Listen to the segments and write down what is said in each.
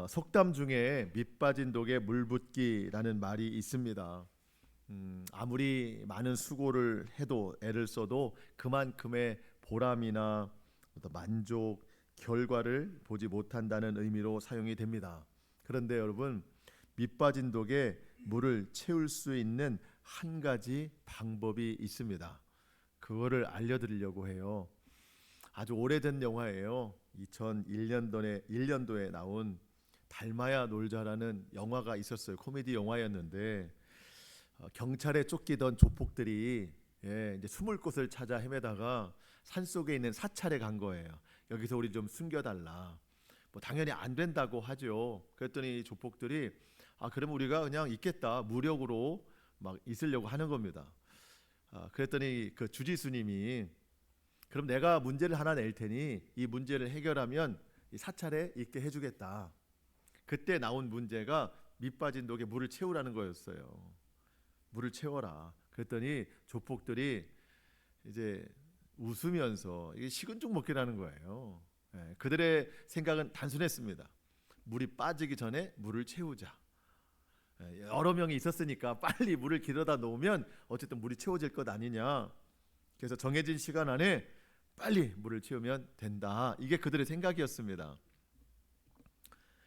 속담 중에 밑 빠진 독에 물 붓기라는 말이 있습니다. 아무리 많은 수고를 해도 애를 써도 그만큼의 보람이나 어떤 만족, 결과를 보지 못한다는 의미로 사용이 됩니다. 그런데 여러분, 밑 빠진 독에 물을 채울 수 있는 한 가지 방법이 있습니다. 그거를 알려드리려고 해요. 아주 오래된 영화예요. 2001년도에 나온 달마야 놀자라는 영화가 있었어요. 코미디 영화였는데 경찰에 쫓기던 조폭들이 이제 숨을 곳을 찾아 헤매다가 산속에 있는 사찰에 간 거예요. 여기서 우리 좀 숨겨달라. 뭐 당연히 안 된다고 하죠. 그랬더니 조폭들이 그러면 우리가 그냥 있겠다. 무력으로 막 있으려고 하는 겁니다. 그랬더니 그 주지수님이 그럼 내가 문제를 하나 낼 테니 이 문제를 해결하면 이 사찰에 있게 해주겠다. 그때 나온 문제가 밑 빠진 독에 물을 채우라는 거였어요. 물을 채워라. 그랬더니 조폭들이 이제 웃으면서 이게 식은 죽 먹기라는 거예요. 그들의 생각은 단순했습니다. 물이 빠지기 전에 물을 채우자. 여러 명이 있었으니까 빨리 물을 길어다 놓으면 어쨌든 물이 채워질 것 아니냐. 그래서 정해진 시간 안에 빨리 물을 채우면 된다. 이게 그들의 생각이었습니다.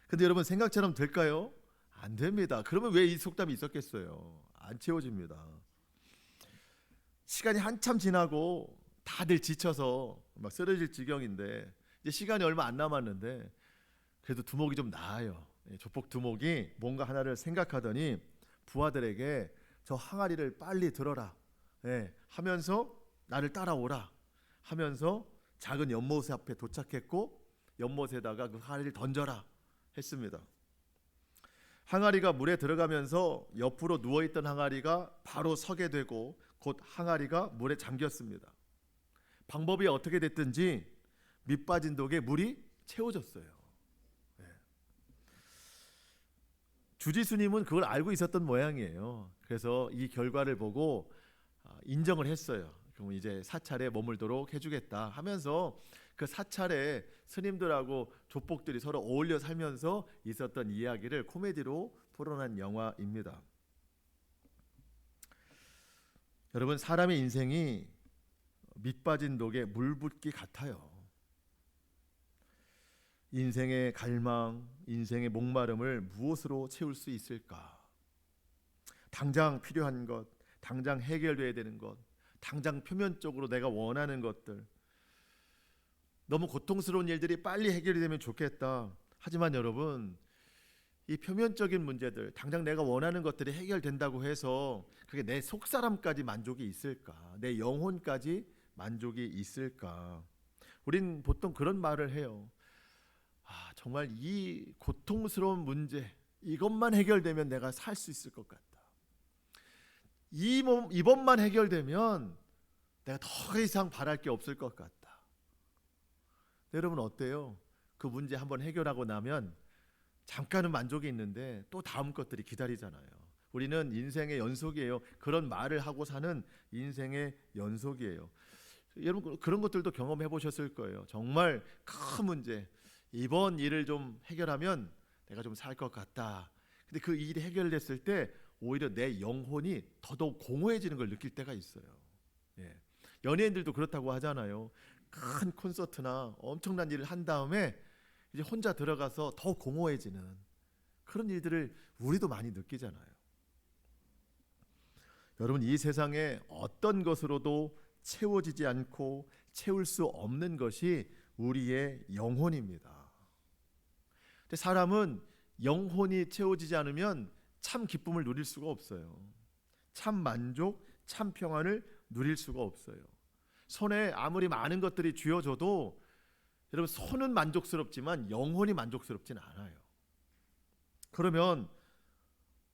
근데 여러분 생각처럼 될까요? 안 됩니다. 그러면 왜 이 속담이 있었겠어요? 안 채워집니다. 시간이 한참 지나고 다들 지쳐서 막 쓰러질 지경인데 이제 시간이 얼마 안 남았는데 그래도 두목이 좀 나아요. 조폭 두목이 뭔가 하나를 생각하더니 부하들에게 저 항아리를 빨리 들어라 하면서 나를 따라오라 하면서 작은 연못의 앞에 도착했고 연못에다가 그 항아리를 던져라 했습니다. 항아리가 물에 들어가면서 옆으로 누워있던 항아리가 바로 서게 되고 곧 항아리가 물에 잠겼습니다. 방법이 어떻게 됐든지 밑 빠진 독에 물이 채워졌어요. 주지수님은 그걸 알고 있었던 모양이에요. 그래서 이 결과를 보고 인정을 했어요. 그럼 이제 사찰에 머물도록 해주겠다 하면서 그 사찰에 스님들하고 조폭들이 서로 어울려 살면서 있었던 이야기를 코미디로 풀어낸 영화입니다. 여러분, 사람의 인생이 밑 빠진 독에 물 붓기 같아요. 인생의 갈망, 인생의 목마름을 무엇으로 채울 수 있을까? 당장 필요한 것, 당장 해결돼야 되는 것, 당장 표면적으로 내가 원하는 것들, 너무 고통스러운 일들이 빨리 해결이 되면 좋겠다. 하지만 여러분, 이 표면적인 문제들, 당장 내가 원하는 것들이 해결된다고 해서 그게 내 속사람까지 만족이 있을까? 내 영혼까지 만족이 있을까? 우린 보통 그런 말을 해요. 정말 이 고통스러운 문제, 이것만 해결되면 내가 살 수 있을 것 같다. 이번만 해결되면 내가 더 이상 바랄 게 없을 것 같다. 여러분 어때요? 그 문제 한번 해결하고 나면 잠깐은 만족이 있는데 또 다음 것들이 기다리잖아요. 우리는 인생의 연속이에요. 그런 말을 하고 사는 인생의 연속이에요. 여러분 그런 것들도 경험해 보셨을 거예요. 정말 큰 문제, 이번 일을 좀 해결하면 내가 좀 살 것 같다. 근데 그 일이 해결됐을 때 오히려 내 영혼이 더더욱 공허해지는 걸 느낄 때가 있어요. 연예인들도 그렇다고 하잖아요. 큰 콘서트나 엄청난 일을 한 다음에 이제 혼자 들어가서 더 공허해지는 그런 일들을 우리도 많이 느끼잖아요. 여러분, 이 세상에 어떤 것으로도 채워지지 않고 채울 수 없는 것이 우리의 영혼입니다. 근데 사람은 영혼이 채워지지 않으면 참 기쁨을 누릴 수가 없어요. 참 만족, 참 평안을 누릴 수가 없어요. 손에 아무리 많은 것들이 쥐어져도 여러분 손은 만족스럽지만 영혼이 만족스럽진 않아요. 그러면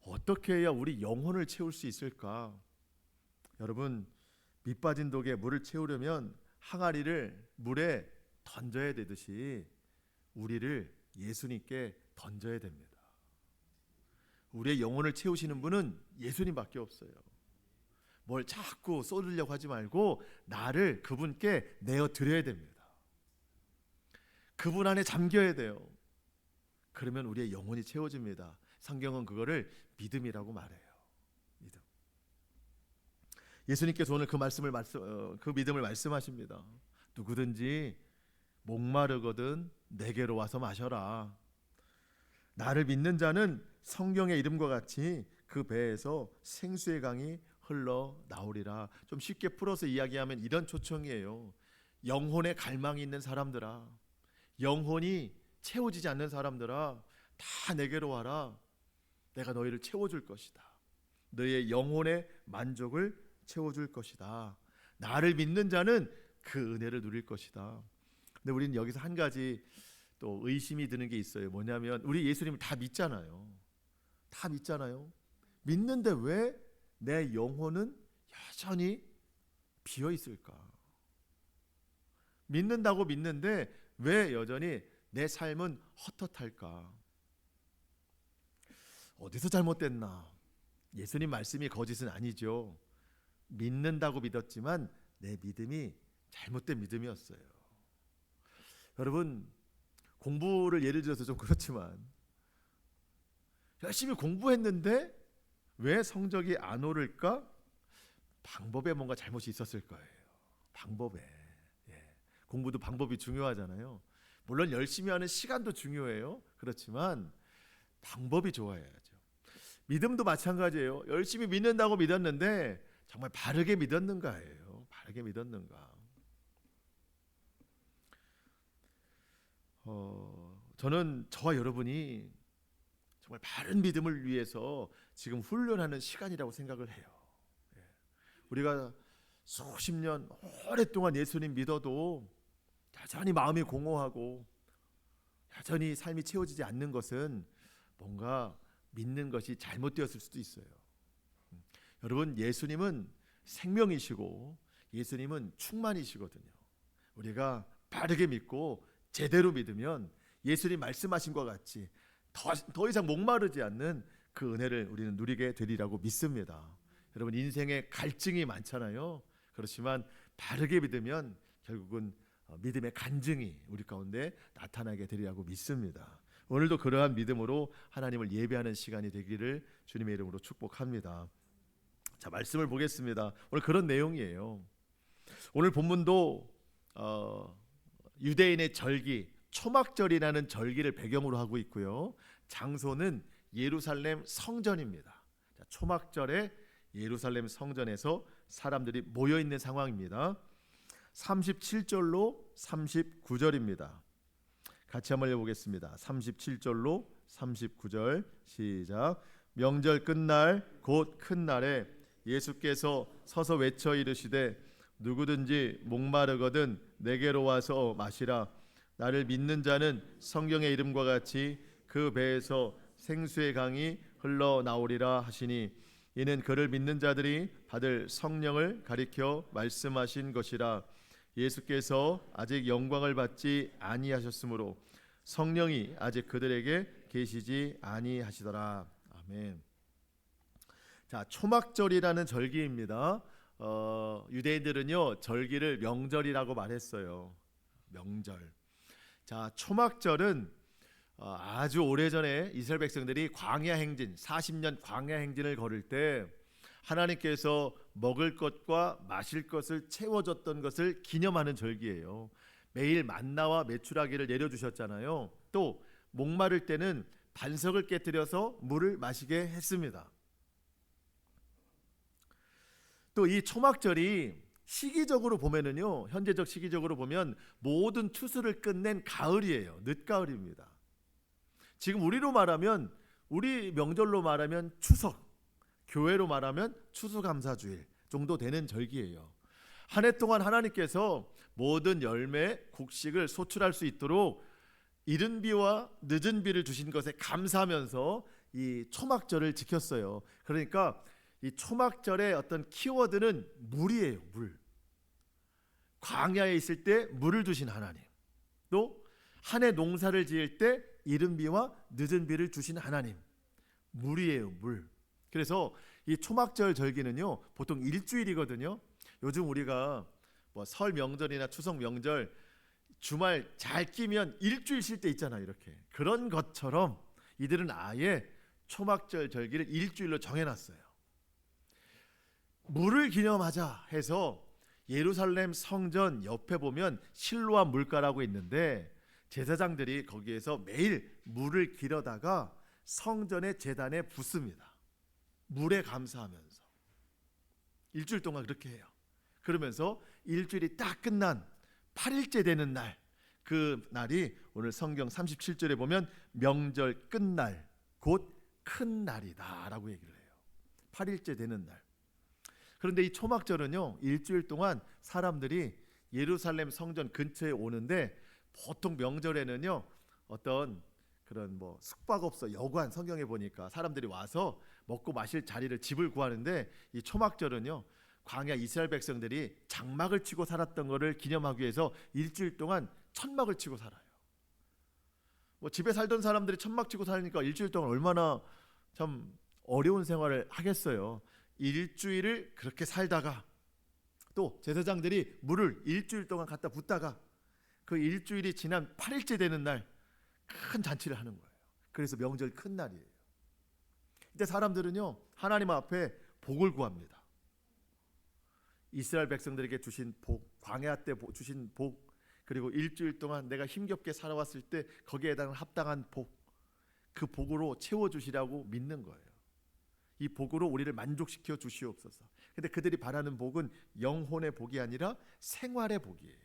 어떻게 해야 우리 영혼을 채울 수 있을까? 여러분, 밑 빠진 독에 물을 채우려면 항아리를 물에 던져야 되듯이 우리를 예수님께 던져야 됩니다. 우리의 영혼을 채우시는 분은 예수님밖에 없어요. 뭘 자꾸 쏟으려고 하지 말고 나를 그분께 내어 드려야 됩니다. 그분 안에 잠겨야 돼요. 그러면 우리의 영혼이 채워집니다. 성경은 그거를 믿음이라고 말해요. 믿음. 예수님께서 오늘 그 믿음을 말씀하십니다. 누구든지 목마르거든 내게로 와서 마셔라. 나를 믿는 자는 성경의 이름과 같이 그 배에서 생수의 강이 흘러나오리라. 좀 쉽게 풀어서 이야기하면 이런 초청이에요. 영혼의 갈망이 있는 사람들아, 영혼이 채워지지 않는 사람들아, 다 내게로 와라. 내가 너희를 채워줄 것이다. 너희의 영혼의 만족을 채워줄 것이다. 나를 믿는 자는 그 은혜를 누릴 것이다. 근데 우리는 여기서 한 가지 또 의심이 드는 게 있어요. 뭐냐면 우리 예수님을 다 믿잖아요. 다 믿잖아요. 믿는데 왜 내 영혼은 여전히 비어 있을까? 믿는다고 믿는데 왜 여전히 내 삶은 헛헛할까? 어디서 잘못됐나? 예수님 말씀이 거짓은 아니죠. 믿는다고 믿었지만 내 믿음이 잘못된 믿음이었어요. 여러분, 공부를 예를 들어서 좀 그렇지만 열심히 공부했는데 왜 성적이 안 오를까? 방법에 뭔가 잘못이 있었을 거예요. 방법에. 공부도 방법이 중요하잖아요. 물론 열심히 하는 시간도 중요해요. 그렇지만 방법이 좋아야죠. 믿음도 마찬가지예요. 열심히 믿는다고 믿었는데 정말 바르게 믿었는가예요. 바르게 믿었는가? 저는 저와 여러분이 정말 바른 믿음을 위해서 지금 훈련하는 시간이라고 생각을 해요. 우리가 수십 년 오랫동안 예수님 믿어도 여전히 마음이 공허하고 여전히 삶이 채워지지 않는 것은 뭔가 믿는 것이 잘못되었을 수도 있어요. 여러분, 예수님은 생명이시고 예수님은 충만이시거든요. 우리가 바르게 믿고 제대로 믿으면 예수님 말씀하신 것 같이 더 이상 목마르지 않는 그 은혜를 우리는 누리게 되리라고 믿습니다. 여러분, 인생에 갈증이 많잖아요. 그렇지만 바르게 믿으면 결국은 믿음의 간증이 우리 가운데 나타나게 되리라고 믿습니다. 오늘도 그러한 믿음으로 하나님을 예배하는 시간이 되기를 주님의 이름으로 축복합니다. 자, 말씀을 보겠습니다. 오늘 그런 내용이에요. 오늘 본문도 유대인의 절기 초막절이라는 절기를 배경으로 하고 있고요. 장소는 예루살렘 성전입니다. 자, 초막절에 예루살렘 성전에서 사람들이 모여 있는 상황입니다. 37절로 39절입니다. 같이 한번 읽어보겠습니다. 37절로 39절 시작. 명절 끝날 곧 큰 날에 예수께서 서서 외쳐 이르시되 누구든지 목마르거든 내게로 와서 마시라. 나를 믿는 자는 성경의 이름과 같이 그 배에서 생수의 강이 흘러나오리라 하시니 이는 그를 믿는 자들이 받을 성령을 가리켜 말씀하신 것이라. 예수께서 아직 영광을 받지 아니하셨으므로 성령이 아직 그들에게 계시지 아니하시더라. 아멘. 자, 초막절이라는 절기입니다. 유대인들은요 절기를 명절이라고 말했어요. 명절. 자, 초막절은 아주 오래전에 이스라엘 백성들이 광야 행진 40년 광야 행진을 걸을 때 하나님께서 먹을 것과 마실 것을 채워줬던 것을 기념하는 절기예요. 매일 만나와 메추라기를 내려주셨잖아요. 또 목마를 때는 반석을 깨뜨려서 물을 마시게 했습니다. 또 이 초막절이 시기적으로 보면은요, 현재적 시기적으로 보면 모든 추수를 끝낸 가을이에요. 늦가을입니다. 지금 우리로 말하면 우리 명절로 말하면 추석, 교회로 말하면 추수감사주일 정도 되는 절기예요. 한 해 동안 하나님께서 모든 열매, 곡식을 소출할 수 있도록 이른 비와 늦은 비를 주신 것에 감사하면서 이 초막절을 지켰어요. 그러니까 이 초막절의 어떤 키워드는 물이에요. 물. 광야에 있을 때 물을 주신 하나님, 또 한 해 농사를 지을 때 이른 비와 늦은 비를 주신 하나님, 물이에요. 물. 그래서 이 초막절 절기는요 보통 일주일이거든요. 요즘 우리가 뭐 설 명절이나 추석 명절 주말 잘 끼면 일주일 쉴 때 있잖아. 이렇게 그런 것처럼 이들은 아예 초막절 절기를 일주일로 정해놨어요. 물을 기념하자 해서 예루살렘 성전 옆에 보면 실로암 물가라고 있는데 제사장들이 거기에서 매일 물을 길어다가 성전의 제단에 붓습니다. 물에 감사하면서 일주일 동안 그렇게 해요. 그러면서 일주일이 딱 끝난 8일째 되는 날, 그 날이 오늘 성경 37절에 보면 명절 끝날 곧 큰 날이다 라고 얘기를 해요. 8일째 되는 날. 그런데 이 초막절은요, 일주일 동안 사람들이 예루살렘 성전 근처에 오는데, 보통 명절에는요 어떤 그런 뭐 숙박업소, 여관, 성경에 보니까 사람들이 와서 먹고 마실 자리를, 집을 구하는데, 이 초막절은요 광야 이스라엘 백성들이 장막을 치고 살았던 것을 기념하기 위해서 일주일 동안 천막을 치고 살아요. 뭐 집에 살던 사람들이 천막 치고 살니까 일주일 동안 얼마나 참 어려운 생활을 하겠어요. 일주일을 그렇게 살다가 또 제사장들이 물을 일주일 동안 갖다 붓다가 그 일주일이 지난 8일째 되는 날 큰 잔치를 하는 거예요. 그래서 명절 큰 날이에요. 이때 사람들은요 하나님 앞에 복을 구합니다. 이스라엘 백성들에게 주신 복, 광야 때 주신 복, 그리고 일주일 동안 내가 힘겹게 살아왔을 때 거기에 해당하는 합당한 복, 그 복으로 채워주시라고 믿는 거예요. 이 복으로 우리를 만족시켜 주시옵소서. 근데 그들이 바라는 복은 영혼의 복이 아니라 생활의 복이에요.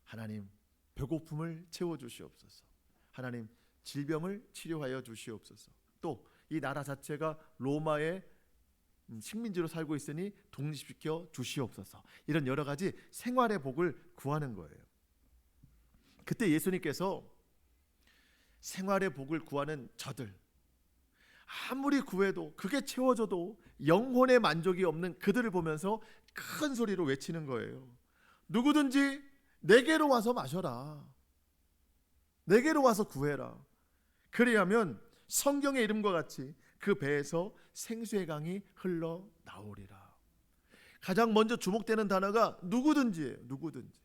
하나님, 배고픔을 채워주시옵소서. 하나님, 질병을 치료하여 주시옵소서. 또 이 나라 자체가 로마의 식민지로 살고 있으니 독립시켜 주시옵소서. 이런 여러 가지 생활의 복을 구하는 거예요. 그때 예수님께서 생활의 복을 구하는 저들, 아무리 구해도 그게 채워져도 영혼의 만족이 없는 그들을 보면서 큰 소리로 외치는 거예요. 누구든지 내게로 와서 마셔라. 내게로 와서 구해라. 그리하면 성경의 이름과 같이 그 배에서 생수의 강이 흘러나오리라. 가장 먼저 주목되는 단어가 누구든지예요. 누구든지.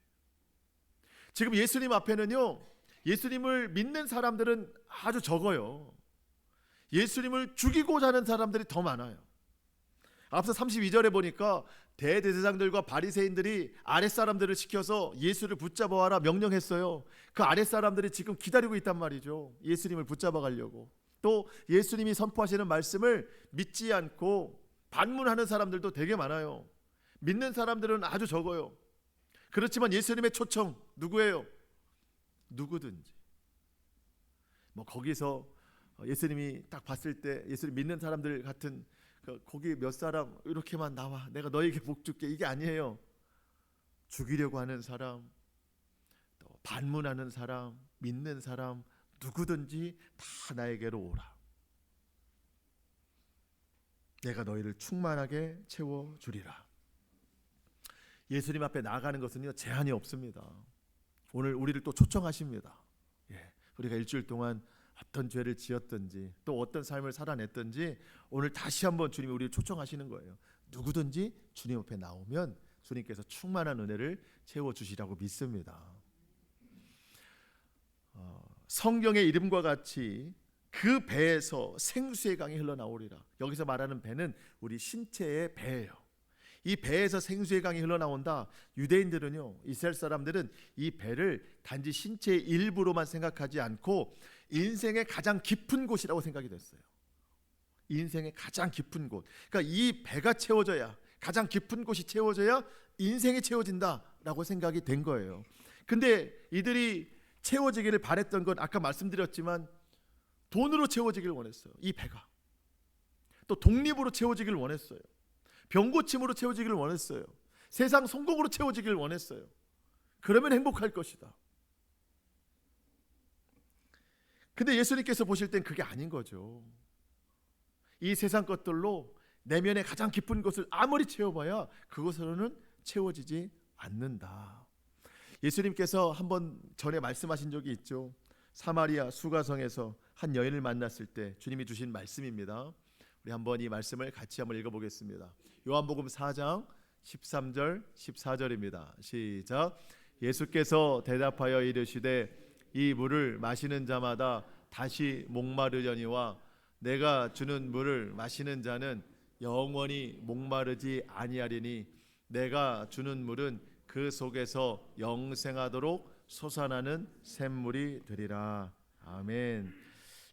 지금 예수님 앞에는요, 예수님을 믿는 사람들은 아주 적어요. 예수님을 죽이고자 하는 사람들이 더 많아요. 앞서 32절에 보니까 대제사장들과 바리새인들이 아랫사람들을 시켜서 예수를 붙잡아 와라 명령했어요. 그 아랫사람들이 지금 기다리고 있단 말이죠. 예수님을 붙잡아 가려고. 또 예수님이 선포하시는 말씀을 믿지 않고 반문하는 사람들도 되게 많아요. 믿는 사람들은 아주 적어요. 그렇지만 예수님의 초청 누구예요? 누구든지. 뭐 거기서 예수님이 딱 봤을 때 예수님 믿는 사람들 같은 거기 몇 사람 이렇게만 나와, 내가 너에게 복 줄게, 이게 아니에요. 죽이려고 하는 사람, 또 반문하는 사람, 믿는 사람, 누구든지 다 나에게로 오라. 내가 너희를 충만하게 채워주리라. 예수님 앞에 나아가는 것은요 제한이 없습니다. 오늘 우리를 또 초청하십니다. 우리가 일주일 동안 어떤 죄를 지었든지 또 어떤 삶을 살아냈든지 오늘 다시 한번 주님이 우리를 초청하시는 거예요. 누구든지 주님 앞에 나오면 주님께서 충만한 은혜를 채워주시라고 믿습니다. 성경의 이름과 같이 그 배에서 생수의 강이 흘러나오리라. 여기서 말하는 배는 우리 신체의 배예요. 이 배에서 생수의 강이 흘러나온다. 유대인들은요, 이스라엘 사람들은 이 배를 단지 신체의 일부로만 생각하지 않고 인생의 가장 깊은 곳이라고 생각이 됐어요. 인생의 가장 깊은 곳. 그러니까 이 배가 채워져야, 가장 깊은 곳이 채워져야 인생이 채워진다라고 생각이 된 거예요. 근데 이들이 채워지기를 바랬던 건 아까 말씀드렸지만 돈으로 채워지기를 원했어요. 이 배가. 또 독립으로 채워지기를 원했어요. 병고침으로 채워지기를 원했어요. 세상 성공으로 채워지기를 원했어요. 그러면 행복할 것이다. 근데 예수님께서 보실 땐 그게 아닌 거죠. 이 세상 것들로 내면의 가장 깊은 것을 아무리 채워봐야 그것으로는 채워지지 않는다. 예수님께서 한번 전에 말씀하신 적이 있죠. 사마리아 수가성에서 한 여인을 만났을 때 주님이 주신 말씀입니다. 우리 한번 이 말씀을 같이 한번 읽어보겠습니다. 요한복음 4장 13절 14절입니다. 시작. 예수께서 대답하여 이르시되 이 물을 마시는 자마다 다시 목마르려니와 내가 주는 물을 마시는 자는 영원히 목마르지 아니하리니 내가 주는 물은 그 속에서 영생하도록 솟아나는 샘물이 되리라. 아멘.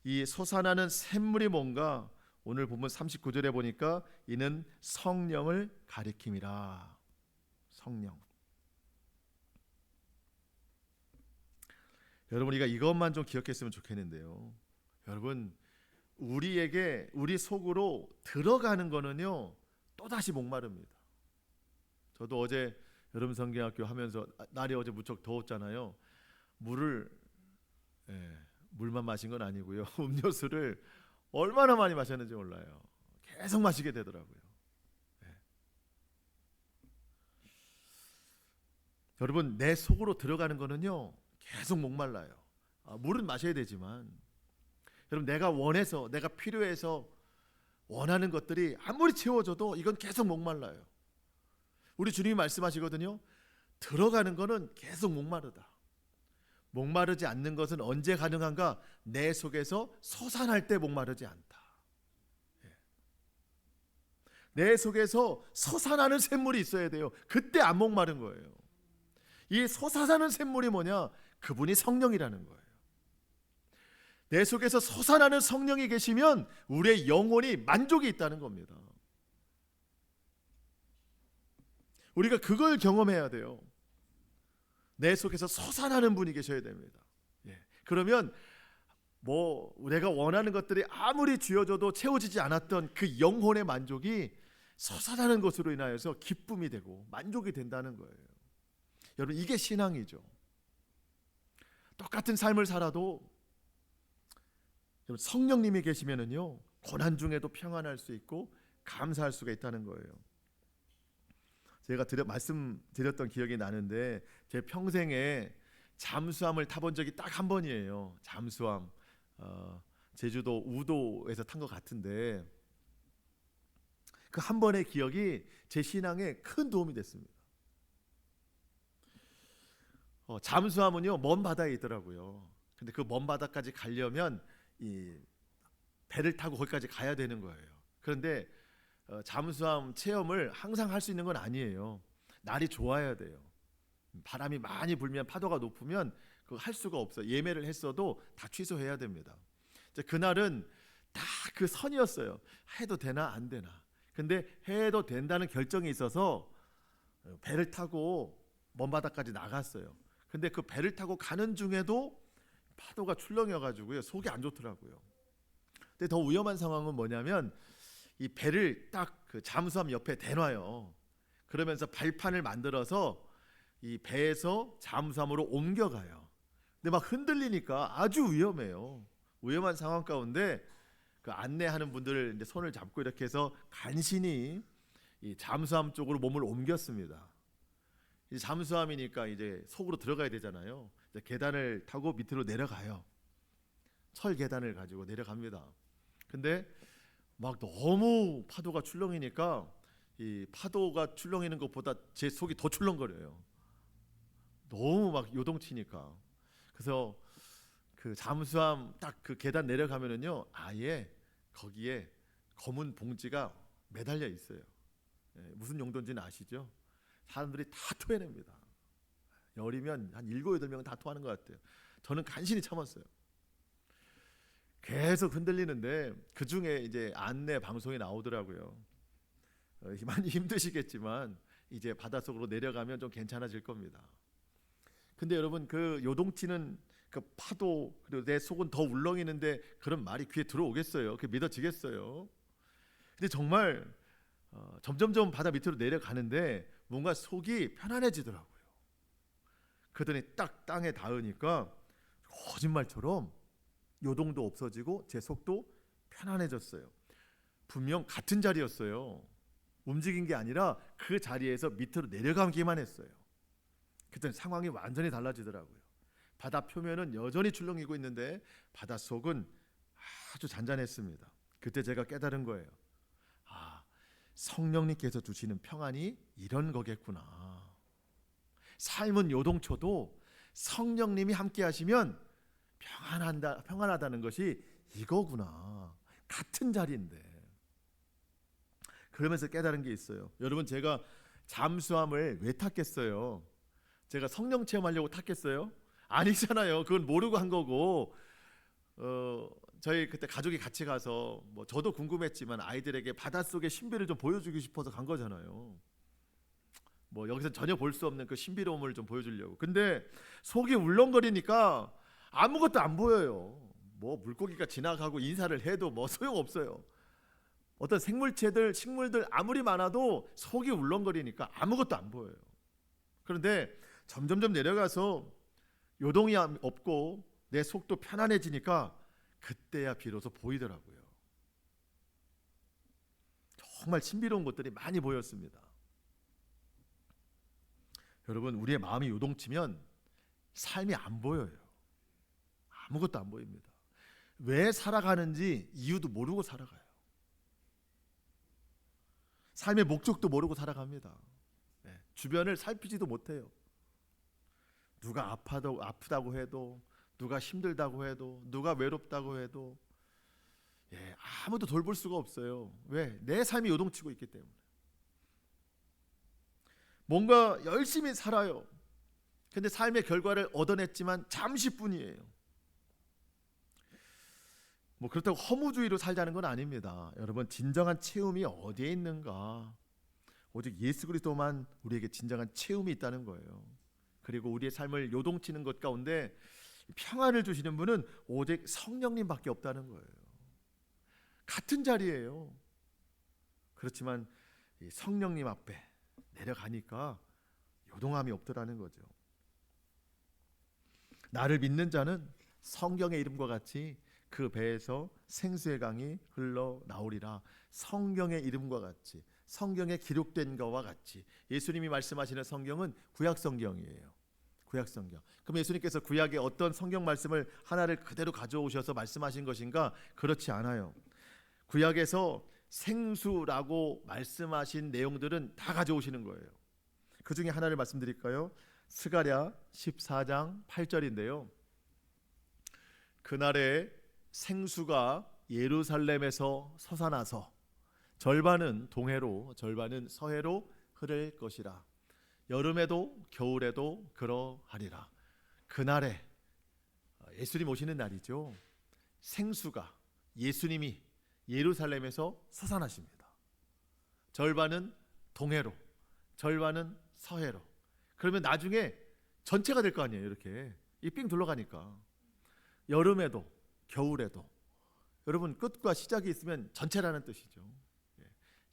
이 솟아나는 샘물이 뭔가? 오늘 본문 39절에 보니까 이는 성령을 가리킴이라. 성령. 여러분, 우리가 이것만 좀 기억했으면 좋겠는데요. 여러분, 우리 속으로 들어가는 거는요 또다시 목마릅니다. 저도 어제 여름 성경학교 하면서 날이 어제 무척 더웠잖아요. 물만 마신 건 아니고요. 음료수를 얼마나 많이 마셨는지 몰라요. 계속 마시게 되더라고요. 여러분, 내 속으로 들어가는 거는요 계속 목말라요. 물은 마셔야 되지만 여러분, 내가 원해서, 내가 필요해서 원하는 것들이 아무리 채워져도 이건 계속 목말라요. 우리 주님이 말씀하시거든요. 들어가는 거는 계속 목마르다. 목마르지 않는 것은 언제 가능한가? 내 속에서 솟아날 때 목마르지 않다. 내 속에서 솟아나는 샘물이 있어야 돼요. 그때 안 목마른 거예요. 이 솟아나는 샘물이 뭐냐? 그분이 성령이라는 거예요. 내 속에서 솟아나는 성령이 계시면 우리의 영혼이 만족이 있다는 겁니다. 우리가 그걸 경험해야 돼요. 내 속에서 솟아나는 분이 계셔야 됩니다. 그러면 내가 원하는 것들이 아무리 쥐어져도 채워지지 않았던 그 영혼의 만족이 솟아나는 것으로 인하여서 기쁨이 되고 만족이 된다는 거예요. 여러분, 이게 신앙이죠. 똑같은 삶을 살아도 성령님이 계시면은요 고난 중에도 평안할 수 있고 감사할 수가 있다는 거예요. 제가 말씀드렸던 기억이 나는데 제 평생에 잠수함을 타본 적이 딱 한 번이에요. 잠수함 제주도 우도에서 탄 것 같은데 그 한 번의 기억이 제 신앙에 큰 도움이 됐습니다. 잠수함은요 먼 바다에 있더라고요. 근데 그 먼 바다까지 가려면 이 배를 타고 거기까지 가야 되는 거예요. 그런데 잠수함 체험을 항상 할 수 있는 건 아니에요. 날이 좋아야 돼요. 바람이 많이 불면, 파도가 높으면 그거 할 수가 없어요. 예매를 했어도 다 취소해야 됩니다. 그날은 다 그 선이었어요. 해도 되나 안 되나. 근데 해도 된다는 결정이 있어서 배를 타고 먼 바다까지 나갔어요. 근데 그 배를 타고 가는 중에도 파도가 출렁여가지고요 속이 안 좋더라고요. 근데 더 위험한 상황은 뭐냐면 이 배를 딱 그 잠수함 옆에 대놔요. 그러면서 발판을 만들어서 이 배에서 잠수함으로 옮겨가요. 근데 막 흔들리니까 아주 위험해요. 위험한 상황 가운데 그 안내하는 분들 이제 손을 잡고 이렇게 해서 간신히 이 잠수함 쪽으로 몸을 옮겼습니다. 이 잠수함이니까 이제 속으로 들어가야 되잖아요. 이제 계단을 타고 밑으로 내려가요. 철 계단을 가지고 내려갑니다. 근데 막 너무 파도가 출렁이니까 이 파도가 출렁이는 것보다 제 속이 더 출렁거려요. 너무 막 요동치니까. 그래서 그 잠수함 딱 그 계단 내려가면은요 아예 거기에 검은 봉지가 매달려 있어요. 무슨 용도인지는 아시죠? 사람들이 다 토해냅니다. 열이면 한 7, 8명은 다 토하는 것 같아요. 저는 간신히 참았어요. 계속 흔들리는데 그 중에 이제 안내 방송이 나오더라고요. 많이 힘드시겠지만 이제 바닷속으로 내려가면 좀 괜찮아질 겁니다. 근데 여러분, 그 요동치는 그 파도 그리고 내 속은 더 울렁이는데 그런 말이 귀에 들어오겠어요? 그게 믿어지겠어요? 근데 정말 점점점 바다 밑으로 내려가는데 뭔가 속이 편안해지더라고요. 그러더니 딱 땅에 닿으니까 거짓말처럼 요동도 없어지고 제 속도 편안해졌어요. 분명 같은 자리였어요. 움직인 게 아니라 그 자리에서 밑으로 내려가기만 했어요. 그때 상황이 완전히 달라지더라고요. 바다 표면은 여전히 출렁이고 있는데 바다 속은 아주 잔잔했습니다. 그때 제가 깨달은 거예요. 성령님께서 주시는 평안이 이런 거겠구나. 삶은 요동쳐도 성령님이 함께 하시면 평안하다는 것이 이거구나. 같은 자리인데. 그러면서 깨달은 게 있어요. 여러분, 제가 잠수함을 왜 탔겠어요? 제가 성령 체험하려고 탔겠어요? 아니잖아요. 그건 모르고 한 거고, 저희 그때 가족이 같이 가서 뭐 저도 궁금했지만 아이들에게 바닷속의 신비를 좀 보여주고 싶어서 간 거잖아요. 뭐 여기서 전혀 볼 수 없는 그 신비로움을 좀 보여주려고. 근데 속이 울렁거리니까 아무것도 안 보여요. 뭐 물고기가 지나가고 인사를 해도 뭐 소용없어요. 어떤 생물체들, 식물들 아무리 많아도 속이 울렁거리니까 아무것도 안 보여요. 그런데 점점점 내려가서 요동이 없고 내 속도 편안해지니까 그때야 비로소 보이더라고요. 정말 신비로운 것들이 많이 보였습니다. 여러분, 우리의 마음이 요동치면 삶이 안 보여요. 아무것도 안 보입니다. 왜 살아가는지 이유도 모르고 살아가요. 삶의 목적도 모르고 살아갑니다. 주변을 살피지도 못해요. 누가 아프다고 해도, 누가 힘들다고 해도, 누가 외롭다고 해도 아무도 돌볼 수가 없어요. 왜? 내 삶이 요동치고 있기 때문에. 뭔가 열심히 살아요. 근데 삶의 결과를 얻어냈지만 잠시뿐이에요. 뭐 그렇다고 허무주의로 살자는 건 아닙니다. 여러분, 진정한 체험이 어디에 있는가? 오직 예수 그리스도만 우리에게 진정한 체험이 있다는 거예요. 그리고 우리의 삶을 요동치는 것 가운데 평안을 주시는 분은 오직 성령님밖에 없다는 거예요. 같은 자리예요. 그렇지만 이 성령님 앞에 내려가니까 요동함이 없더라는 거죠. 나를 믿는 자는 성경의 이름과 같이 그 배에서 생수의 강이 흘러나오리라. 성경의 이름과 같이, 성경에 기록된 것과 같이. 예수님이 말씀하시는 성경은 구약 성경이에요. 구약 성경. 그럼 예수님께서 구약의 어떤 성경 말씀을 하나를 그대로 가져오셔서 말씀하신 것인가? 그렇지 않아요. 구약에서 생수라고 말씀하신 내용들은 다 가져오시는 거예요. 그 중에 하나를 말씀드릴까요? 스가랴 14장 8절인데요. 그날에 생수가 예루살렘에서 솟아나서 절반은 동해로 절반은 서해로 흐를 것이라. 여름에도 겨울에도 그러하리라. 그날에 예수님 오시는 날이죠. 생수가, 예수님이 예루살렘에서 솟아나십니다. 절반은 동해로 절반은 서해로. 그러면 나중에 전체가 될 거 아니에요. 이렇게 이 삥 둘러가니까. 여름에도 겨울에도. 여러분, 끝과 시작이 있으면 전체라는 뜻이죠.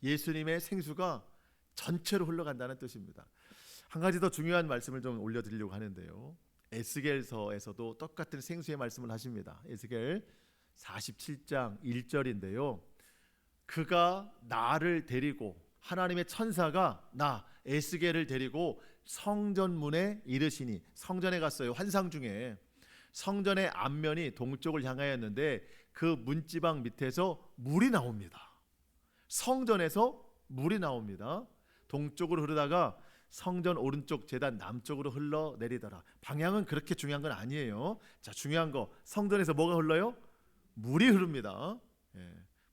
예수님의 생수가 전체로 흘러간다는 뜻입니다. 한 가지 더 중요한 말씀을 좀 올려드리려고 하는데요. 에스겔서에서도 똑같은 생수의 말씀을 하십니다. 에스겔 47장 1절인데요. 그가 나를 데리고, 하나님의 천사가 나 에스겔을 데리고 성전문에 이르시니. 성전에 갔어요. 환상 중에. 성전의 앞면이 동쪽을 향하였는데 그 문지방 밑에서 물이 나옵니다. 성전에서 물이 나옵니다. 동쪽으로 흐르다가 성전 오른쪽 제단 남쪽으로 흘러내리더라. 방향은 그렇게 중요한 건 아니에요. 자, 중요한 거, 성전에서 뭐가 흘러요? 물이 흐릅니다.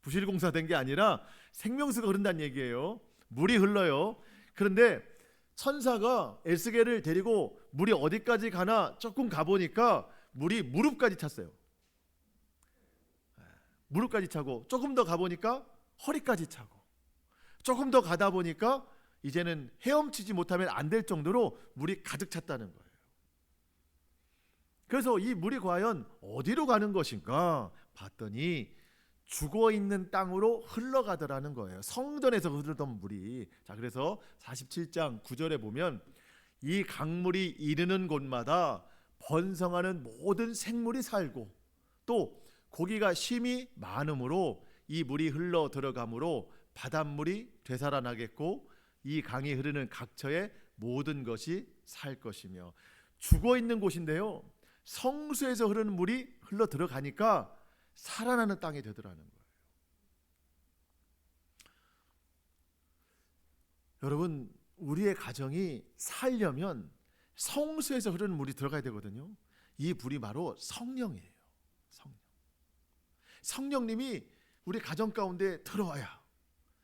부실공사 된 게 아니라 생명수가 흐른다는 얘기예요. 물이 흘러요. 그런데 천사가 에스겔을 데리고 물이 어디까지 가나 조금 가보니까 물이 무릎까지 찼어요. 무릎까지 차고, 조금 더 가보니까 허리까지 차고, 조금 더 가다 보니까 이제는 헤엄치지 못하면 안 될 정도로 물이 가득 찼다는 거예요. 그래서 이 물이 과연 어디로 가는 것인가 봤더니 죽어있는 땅으로 흘러가더라는 거예요. 성전에서 흐르던 물이. 자, 그래서 47장 9절에 보면 이 강물이 이르는 곳마다 번성하는 모든 생물이 살고 또 고기가 심히 많으므로 이 물이 흘러 들어가므로 바닷물이 되살아나겠고 이 강이 흐르는 각처에 모든 것이 살 것이며. 죽어있는 곳인데요, 성수에서 흐르는 물이 흘러 들어가니까 살아나는 땅이 되더라는 거예요. 여러분, 우리의 가정이 살려면 성수에서 흐르는 물이 들어가야 되거든요. 이 물이 바로 성령이에요. 성령. 성령님이 우리 가정 가운데 들어와야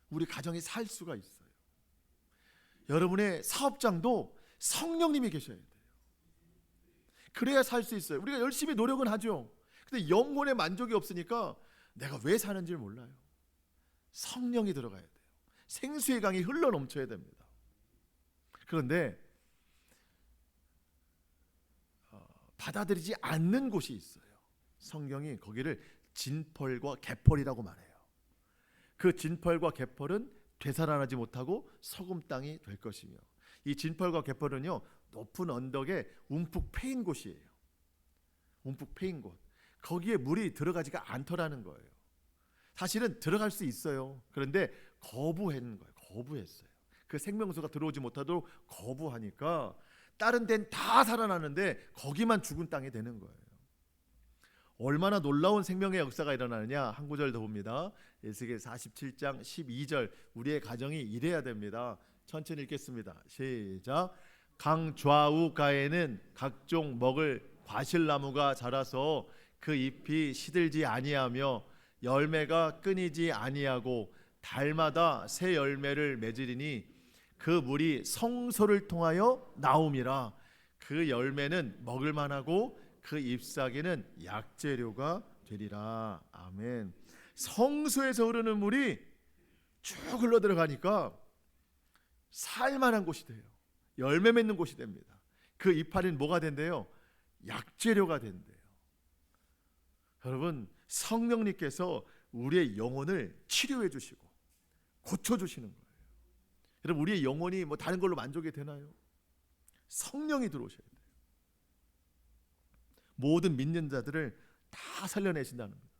우리 가정이 살 수가 있어요. 여러분의 사업장도 성령님이 계셔야 돼요. 그래야 살 수 있어요. 우리가 열심히 노력은 하죠. 근데 영혼의 만족이 없으니까 내가 왜 사는지를 몰라요. 성령이 들어가야 돼요. 생수의 강이 흘러 넘쳐야 됩니다. 그런데 받아들이지 않는 곳이 있어요. 성경이 거기를 진펄과 개펄이라고 말해요. 그 진펄과 개펄은 되살아나지 못하고 소금 땅이 될 것이며, 이 진펄과 개펄은요 높은 언덕에 움푹 패인 곳이에요. 움푹 패인 곳. 거기에 물이 들어가지가 않더라는 거예요. 사실은 들어갈 수 있어요. 그런데 거부한 거예요. 거부했어요. 그 생명수가 들어오지 못하도록 거부하니까 다른 데는 다 살아나는데 거기만 죽은 땅이 되는 거예요. 얼마나 놀라운 생명의 역사가 일어나느냐, 한 구절 더 봅니다. 에스겔 47장 12절. 우리의 가정이 이래야 됩니다. 천천히 읽겠습니다. 시작. 강 좌우가에는 각종 먹을 과실나무가 자라서 그 잎이 시들지 아니하며 열매가 끊이지 아니하고 달마다 새 열매를 맺으리니 그 물이 성소를 통하여 나옴이라. 그 열매는 먹을 만하고 그 잎사귀는 약재료가 되리라. 아멘. 성소에서 흐르는 물이 쭉 흘러 들어가니까 살만한 곳이 돼요. 열매 맺는 곳이 됩니다. 그 이파리는 뭐가 된대요? 약재료가 된대요. 여러분, 성령님께서 우리의 영혼을 치료해 주시고 고쳐 주시는 거예요. 여러분, 우리의 영혼이 뭐 다른 걸로 만족이 되나요? 성령이 들어오셔야 돼요. 모든 믿는 자들을 다 살려내신다는 겁니다.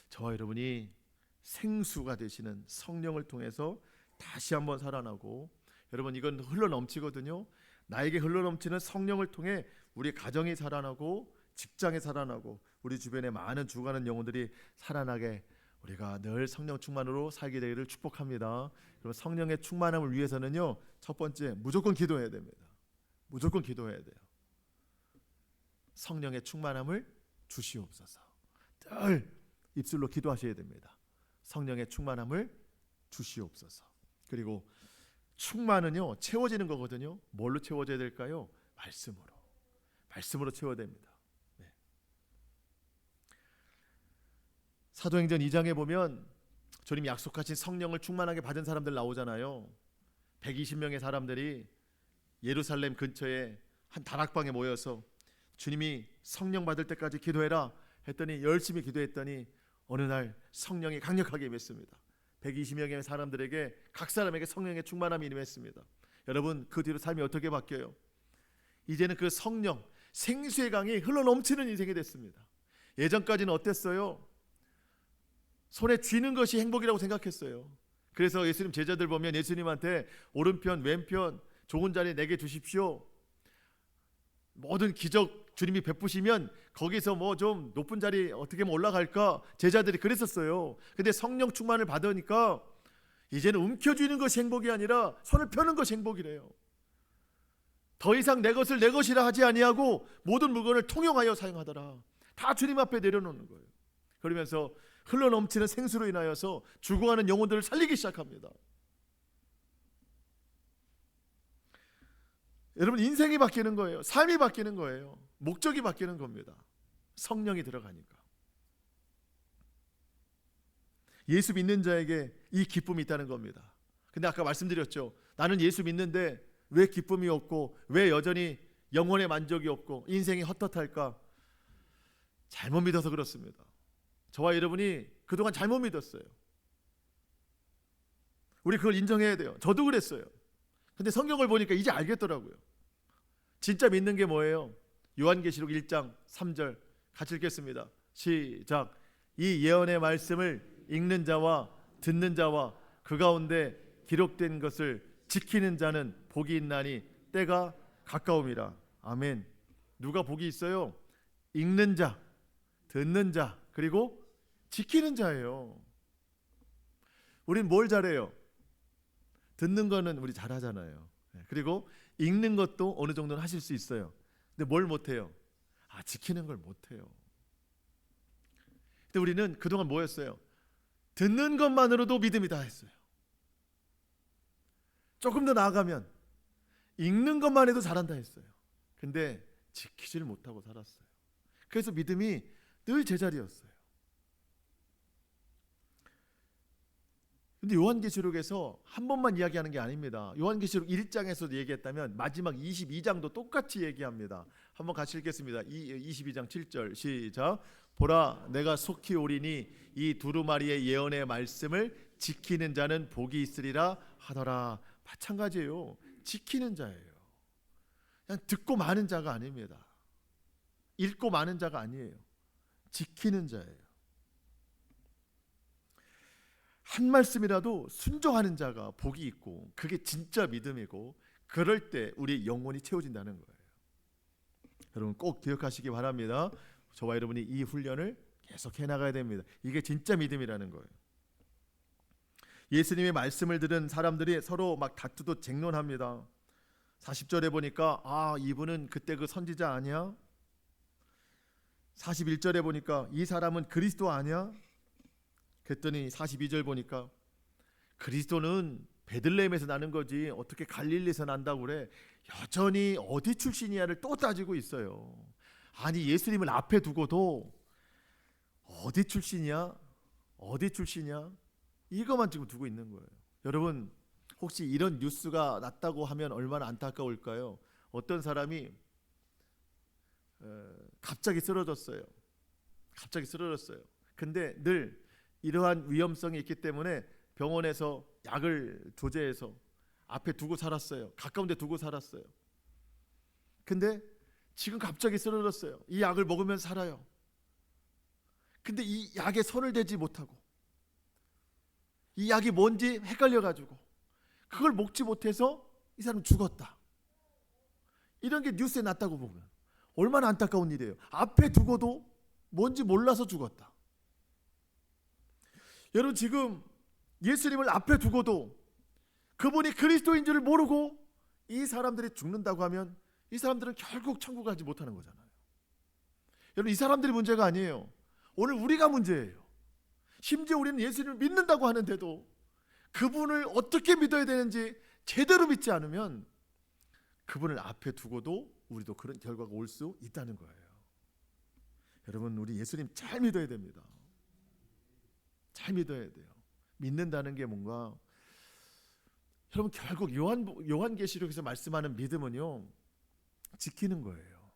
저와 여러분이 생수가 되시는 성령을 통해서 다시 한번 살아나고, 여러분 이건 흘러 넘치거든요. 나에게 흘러 넘치는 성령을 통해 우리 가정이 살아나고 직장이 살아나고 우리 주변에 많은 죽어가는 영혼들이 살아나게 우리가 늘 성령 충만으로 살게 되기를 축복합니다. 그럼 성령의 충만함을 위해서는요, 첫 번째 무조건 기도해야 됩니다. 무조건 기도해야 돼요. 성령의 충만함을 주시옵소서. 늘 입술로 기도하셔야 됩니다. 성령의 충만함을 주시옵소서. 그리고 충만은요 채워지는 거거든요. 뭘로 채워져야 될까요? 말씀으로. 말씀으로 채워야 됩니다. 네. 사도행전 2장에 보면 주님이 약속하신 성령을 충만하게 받은 사람들 나오잖아요. 120명의 사람들이 예루살렘 근처에 한 다락방에 모여서 주님이 성령 받을 때까지 기도해라 했더니 열심히 기도했더니 어느 날 성령이 강력하게 임했습니다. 120명의 사람들에게 각 사람에게 성령의 충만함이 임했습니다. 여러분, 그 뒤로 삶이 어떻게 바뀌어요? 이제는 그 성령, 생수의 강이 흘러넘치는 인생이 됐습니다. 예전까지는 어땠어요? 손에 쥐는 것이 행복이라고 생각했어요. 그래서 예수님 제자들 보면 예수님한테 오른편 왼편 좋은 자리 내게 주십시오, 모든 기적 주님이 베푸시면 거기서 뭐 좀 높은 자리 어떻게 하면 올라갈까, 제자들이 그랬었어요. 근데 성령 충만을 받으니까 이제는 움켜쥐는 것이 행복이 아니라 손을 펴는 것이 행복이래요. 더 이상 내 것을 내 것이라 하지 아니하고 모든 물건을 통용하여 사용하더라. 다 주님 앞에 내려놓는 거예요. 그러면서 흘러넘치는 생수로 인하여서 죽어가는 영혼들을 살리기 시작합니다. 여러분, 인생이 바뀌는 거예요. 삶이 바뀌는 거예요. 목적이 바뀌는 겁니다. 성령이 들어가니까. 예수 믿는 자에게 이 기쁨이 있다는 겁니다. 근데 아까 말씀드렸죠. 나는 예수 믿는데 왜 기쁨이 없고 왜 여전히 영혼의 만족이 없고 인생이 헛헛할까? 잘못 믿어서 그렇습니다. 저와 여러분이 그동안 잘못 믿었어요. 우리 그걸 인정해야 돼요. 저도 그랬어요. 근데 성경을 보니까 이제 알겠더라고요. 진짜 믿는 게 뭐예요? 요한계시록 1장 3절 같이 읽겠습니다. 시작. 이 예언의 말씀을 읽는 자와 듣는 자와 그 가운데 기록된 것을 지키는 자는 복이 있나니 때가 가까움이라. 아멘. 누가 복이 있어요? 읽는 자, 듣는 자, 그리고 지키는 자예요. 우린 뭘 잘해요? 듣는 거는 우리 잘하잖아요. 그리고 읽는 것도 어느 정도는 하실 수 있어요. 근데 뭘 못해요? 지키는 걸 못해요. 근데 우리는 그동안 뭐였어요? 듣는 것만으로도 믿음이다 했어요. 조금 더 나아가면 읽는 것만 해도 잘한다 했어요. 근데 지키지를 못하고 살았어요. 그래서 믿음이 늘 제자리였어요. 근데 요한계시록에서 한 번만 이야기하는 게 아닙니다. 요한계시록 1장에서 얘기했다면 마지막 22장도 똑같이 얘기합니다. 한번 같이 읽겠습니다. 22장 7절 시작. 보라, 내가 속히 오리니 이 두루마리의 예언의 말씀을 지키는 자는 복이 있으리라 하더라. 마찬가지예요. 지키는 자예요. 그냥 듣고 마는 자가 아닙니다. 읽고 마는 자가 아니에요. 지키는 자예요. 한 말씀이라도 순종하는 자가 복이 있고, 그게 진짜 믿음이고, 그럴 때 우리 영혼이 채워진다는 거예요. 여러분 꼭 기억하시기 바랍니다. 저와 여러분이 이 훈련을 계속 해나가야 됩니다. 이게 진짜 믿음이라는 거예요. 예수님의 말씀을 들은 사람들이 서로 막 다투도 쟁론합니다. 40절에 보니까 이분은 그때 그 선지자 아니야? 41절에 보니까 이 사람은 그리스도 아니야? 그랬더니 42절 보니까 그리스도는 베들레헴에서 나는 거지 어떻게 갈릴리에서 난다고 그래? 여전히 어디 출신이야를 또 따지고 있어요. 아니 예수님을 앞에 두고도 어디 출신이야? 어디 출신이야? 이거만 지금 두고 있는 거예요. 여러분 혹시 이런 뉴스가 났다고 하면 얼마나 안타까울까요? 어떤 사람이 갑자기 쓰러졌어요. 근데 늘 이러한 위험성이 있기 때문에 병원에서 약을 조제해서 앞에 두고 살았어요. 가까운 데 두고 살았어요. 근데 지금 갑자기 쓰러졌어요. 이 약을 먹으면 살아요. 근데 이 약에 손을 대지 못하고 이 약이 뭔지 헷갈려가지고 그걸 먹지 못해서 이 사람 죽었다. 이런 게 뉴스에 났다고 보면 얼마나 안타까운 일이에요. 앞에 두고도 뭔지 몰라서 죽었다. 여러분 지금 예수님을 앞에 두고도 그분이 그리스도인 줄을 모르고 이 사람들이 죽는다고 하면 이 사람들은 결국 천국 가지 못하는 거잖아요. 여러분 이 사람들이 문제가 아니에요. 오늘 우리가 문제예요. 심지어 우리는 예수님을 믿는다고 하는데도 그분을 어떻게 믿어야 되는지 제대로 믿지 않으면 그분을 앞에 두고도 우리도 그런 결과가 올 수 있다는 거예요. 여러분 우리 예수님 잘 믿어야 됩니다. 잘 믿어야 돼요. 믿는다는 게 뭔가 여러분 결국 요한계시록에서 말씀하는 믿음은요 지키는 거예요.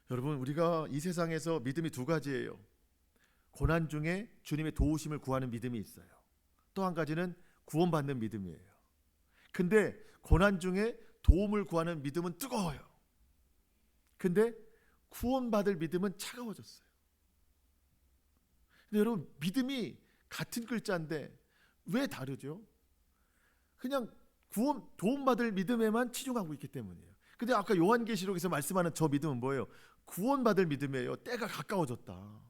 여러분 우리가 이 세상에서 믿음이 두 가지예요. 고난 중에 주님의 도우심을 구하는 믿음이 있어요. 또 한 가지는 구원받는 믿음이에요. 근데 고난 중에 도움을 구하는 믿음은 뜨거워요. 근데 구원받을 믿음은 차가워졌어요. 근데 여러분 믿음이 같은 글자인데 왜 다르죠? 그냥 도움받을 믿음에만 치중하고 있기 때문이에요. 근데 아까 요한계시록에서 말씀하는 저 믿음은 뭐예요? 구원받을 믿음이에요. 때가 가까워졌다.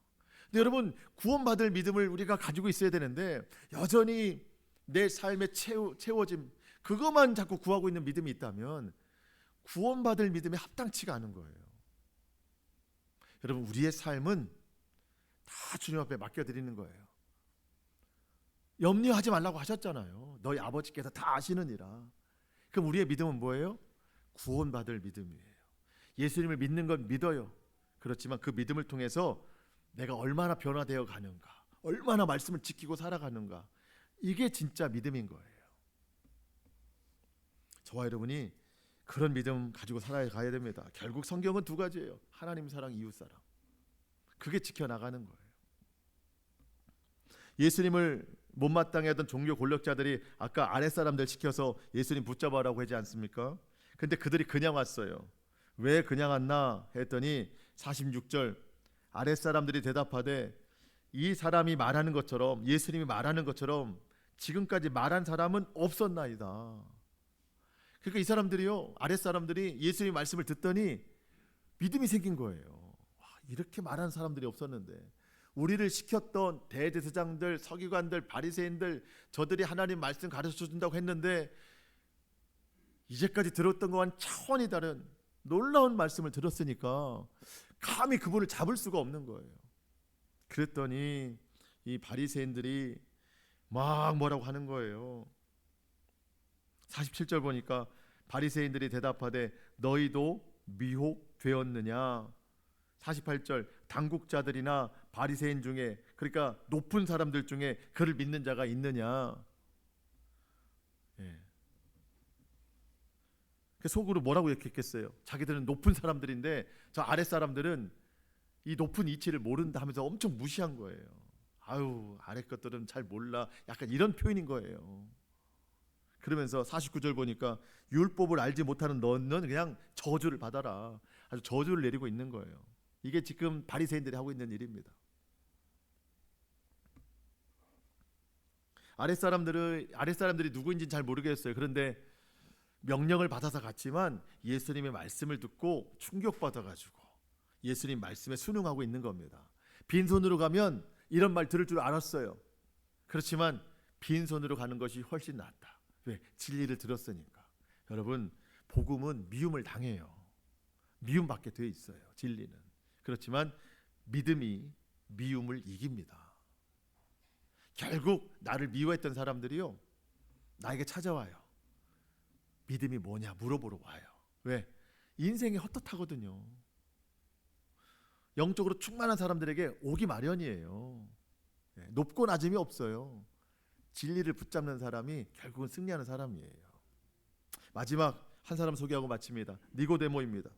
근데 여러분 구원받을 믿음을 우리가 가지고 있어야 되는데 여전히 내 삶의 채워짐 그것만 자꾸 구하고 있는 믿음이 있다면 구원받을 믿음에 합당치가 않은 거예요. 여러분 우리의 삶은 다 주님 앞에 맡겨드리는 거예요. 염려하지 말라고 하셨잖아요. 너희 아버지께서 다 아시느니라. 그럼 우리의 믿음은 뭐예요? 구원받을 믿음이에요. 예수님을 믿는 건 믿어요. 그렇지만 그 믿음을 통해서 내가 얼마나 변화되어 가는가, 얼마나 말씀을 지키고 살아가는가, 이게 진짜 믿음인 거예요. 저와 여러분이 그런 믿음 가지고 살아가야 됩니다. 결국 성경은 두 가지예요. 하나님 사랑, 이웃 사랑. 그게 지켜나가는 거예요. 예수님을 못마땅해 하던 종교 권력자들이 아까 아랫사람들 시켜서 예수님 붙잡아라고 하지 않습니까? 근데 그들이 그냥 왔어요. 왜 그냥 왔나 했더니 46절 아랫사람들이 대답하되 이 사람이 말하는 것처럼 예수님이 말하는 것처럼 지금까지 말한 사람은 없었나이다. 그러니까 이 사람들이요 아랫사람들이 예수님의 말씀을 듣더니 믿음이 생긴 거예요. 이렇게 말하는 사람들이 없었는데 우리를 시켰던 대제사장들, 서기관들, 바리새인들 저들이 하나님 말씀 가르쳐 준다고 했는데 이제까지 들었던 것과는 차원이 다른 놀라운 말씀을 들었으니까 감히 그분을 잡을 수가 없는 거예요. 그랬더니 이 바리새인들이 막 뭐라고 하는 거예요. 47절 보니까 바리새인들이 대답하되 너희도 미혹되었느냐. 48절 당국자들이나 바리새인 중에, 그러니까 높은 사람들 중에 그를 믿는 자가 있느냐. 예. 속으로 뭐라고 얘기했겠어요? 자기들은 높은 사람들인데 저 아랫 사람들은 이 높은 이치를 모른다 하면서 엄청 무시한 거예요. 아유, 아랫 것들은 잘 몰라, 약간 이런 표현인 거예요. 그러면서 49절 보니까 율법을 알지 못하는 너는 그냥 저주를 받아라. 아주 저주를 내리고 있는 거예요. 이게 지금 바리새인들이 하고 있는 일입니다. 아랫사람들이 누구인지는 잘 모르겠어요. 그런데 명령을 받아서 갔지만 예수님의 말씀을 듣고 충격받아가지고 예수님 말씀에 순응하고 있는 겁니다. 빈손으로 가면 이런 말 들을 줄 알았어요. 그렇지만 빈손으로 가는 것이 훨씬 낫다. 왜? 진리를 들었으니까. 여러분, 복음은 미움을 당해요. 미움받게 되어 있어요. 진리는. 그렇지만 믿음이 미움을 이깁니다. 결국 나를 미워했던 사람들이요, 나에게 찾아와요. 믿음이 뭐냐 물어보러 와요. 왜? 인생이 헛헛하거든요. 영적으로 충만한 사람들에게 오기 마련이에요. 높고 낮음이 없어요. 진리를 붙잡는 사람이 결국은 승리하는 사람이에요. 마지막 한 사람 소개하고 마칩니다. 니고데모입니다.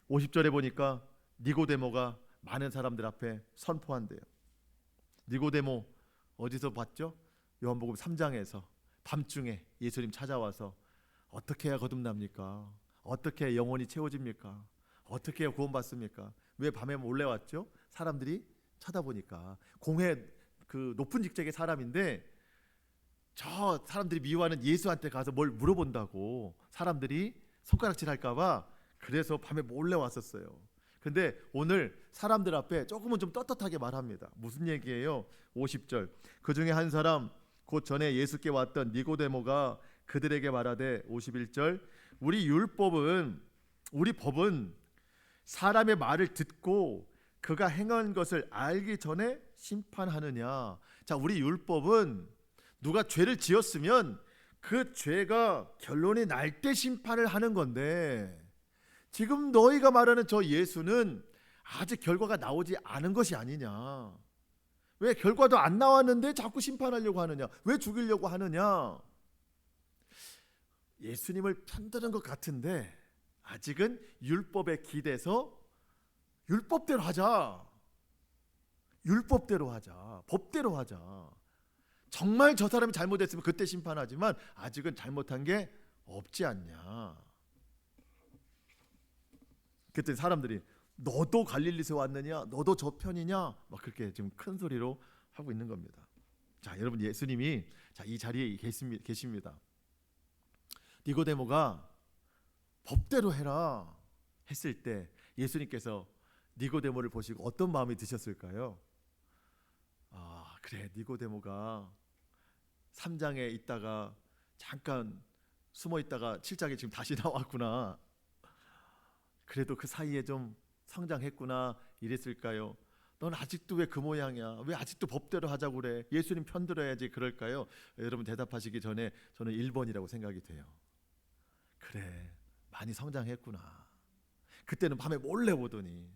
50절에 보니까 니고데모가 많은 사람들 앞에 선포한대요. 니고데모 어디서 봤죠? 요한복음 3장에서 밤중에 예수님 찾아와서 어떻게 해야 거듭납니까? 어떻게 해야 영혼이 채워집니까? 어떻게 해야 구원받습니까? 왜 밤에 몰래 왔죠? 사람들이 쳐다보니까. 공회 그 높은 직책의 사람인데 저 사람들이 미워하는 예수한테 가서 뭘 물어본다고 사람들이 손가락질 할까봐 그래서 밤에 몰래 왔었어요. 근데 오늘 사람들 앞에 조금은 좀 떳떳하게 말합니다. 무슨 얘기예요? 50절 그 중에 한 사람 곧 전에 예수께 왔던 니고데모가 그들에게 말하되 51절 우리 법은 사람의 말을 듣고 그가 행한 것을 알기 전에 심판하느냐. 자, 우리 율법은 누가 죄를 지었으면 그 죄가 결론이 날 때 심판을 하는 건데 지금 너희가 말하는 저 예수는 아직 결과가 나오지 않은 것이 아니냐. 왜 결과도 안 나왔는데 자꾸 심판하려고 하느냐? 왜 죽이려고 하느냐? 예수님을 편드는 것 같은데 아직은 율법에 기대서 율법대로 하자. 율법대로 하자. 법대로 하자. 정말 저 사람이 잘못했으면 그때 심판하지만 아직은 잘못한 게 없지 않냐. 그때 사람들이 너도 갈릴리에서 왔느냐? 너도 저 편이냐? 막 그렇게 지금 큰 소리로 하고 있는 겁니다. 자, 여러분, 예수님이 이 자리에 계십니다. 니고데모가 법대로 해라 했을 때 예수님께서 니고데모를 보시고 어떤 마음이 드셨을까요? 아, 그래, 니고데모가 3장에 있다가 잠깐 숨어 있다가 7장에 지금 다시 나왔구나. 그래도 그 사이에 좀 성장했구나 이랬을까요? 넌 아직도 왜 그 모양이야? 왜 아직도 법대로 하자고 그래? 예수님 편들어야지 그럴까요? 여러분 대답하시기 전에 저는 1번이라고 생각이 돼요. 그래, 많이 성장했구나. 그때는 밤에 몰래 보더니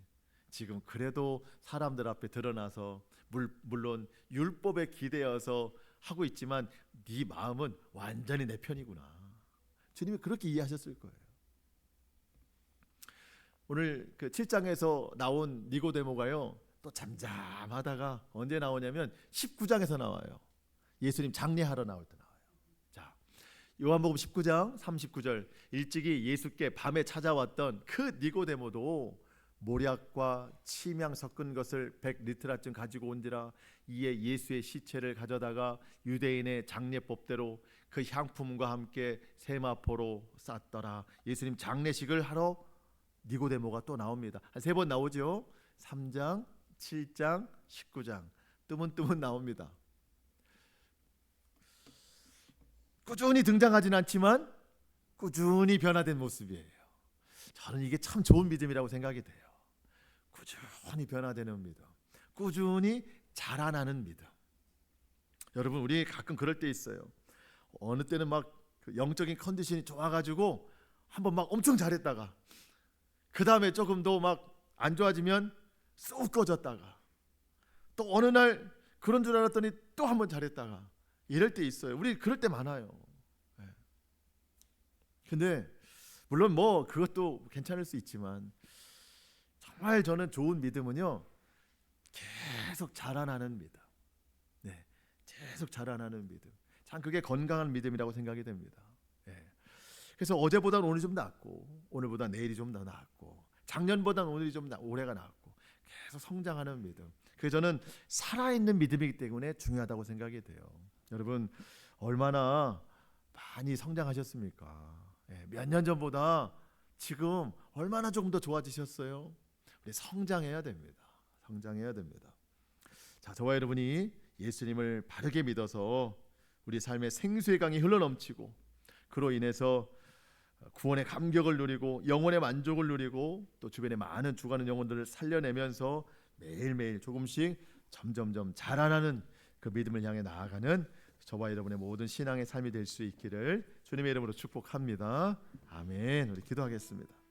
지금 그래도 사람들 앞에 드러나서 물론 율법에 기대어서 하고 있지만 네 마음은 완전히 내 편이구나. 주님이 그렇게 이해하셨을 거예요. 오늘 그 7장에서 나온 니고데모가요 또 잠잠하다가 언제 나오냐면 19장에서 나와요. 예수님 장례하러 나올 때 나와요. 자, 요한복음 19장 39절 일찍이 예수께 밤에 찾아왔던 그 니고데모도 모략과 침향 섞은 것을 100리트라쯤 가지고 온지라 이에 예수의 시체를 가져다가 유대인의 장례법대로 그 향품과 함께 세마포로 쌌더라. 예수님 장례식을 하러 니고데모가 또 나옵니다. 한 3번 나오죠. 3장, 7장, 19장 뜨문뜨문 나옵니다. 꾸준히 등장하진 않지만 꾸준히 변화된 모습이에요. 저는 이게 참 좋은 믿음이라고 생각이 돼요. 꾸준히 변화되는 믿음, 꾸준히 자라나는 믿음. 여러분, 우리 가끔 그럴 때 있어요. 어느 때는 막 그 영적인 컨디션이 좋아가지고 한번 막 엄청 잘했다가 그 다음에 조금 더 막 안 좋아지면 쑥 꺼졌다가 또 어느 날 그런 줄 알았더니 또 한번 잘했다가 이럴 때 있어요. 우리 그럴 때 많아요. 네. 근데 물론 뭐 그것도 괜찮을 수 있지만 정말 저는 좋은 믿음은요, 계속 자라나는 믿음. 네, 계속 자라나는 믿음. 참 그게 건강한 믿음이라고 생각이 됩니다. 네. 그래서 어제보다는 오늘이 좀 낫고, 오늘보다 내일이 좀 더 낫고, 작년보다는 오늘이 좀 올해가 낫고, 계속 성장하는 믿음. 그래서 저는 살아있는 믿음이기 때문에 중요하다고 생각이 돼요. 여러분, 얼마나 많이 성장하셨습니까? 네, 몇 년 전보다 지금 얼마나 조금 더 좋아지셨어요? 우리 성장해야 됩니다. 성장해야 됩니다. 자, 저와 여러분이 예수님을 바르게 믿어서 우리 삶의 생수의 강이 흘러넘치고 그로 인해서 구원의 감격을 누리고 영혼의 만족을 누리고 또 주변에 많은 죽어가는 영혼들을 살려내면서 매일매일 조금씩 점점점 자라나는 그 믿음을 향해 나아가는 저와 여러분의 모든 신앙의 삶이 될 수 있기를 주님의 이름으로 축복합니다. 아멘. 우리 기도하겠습니다.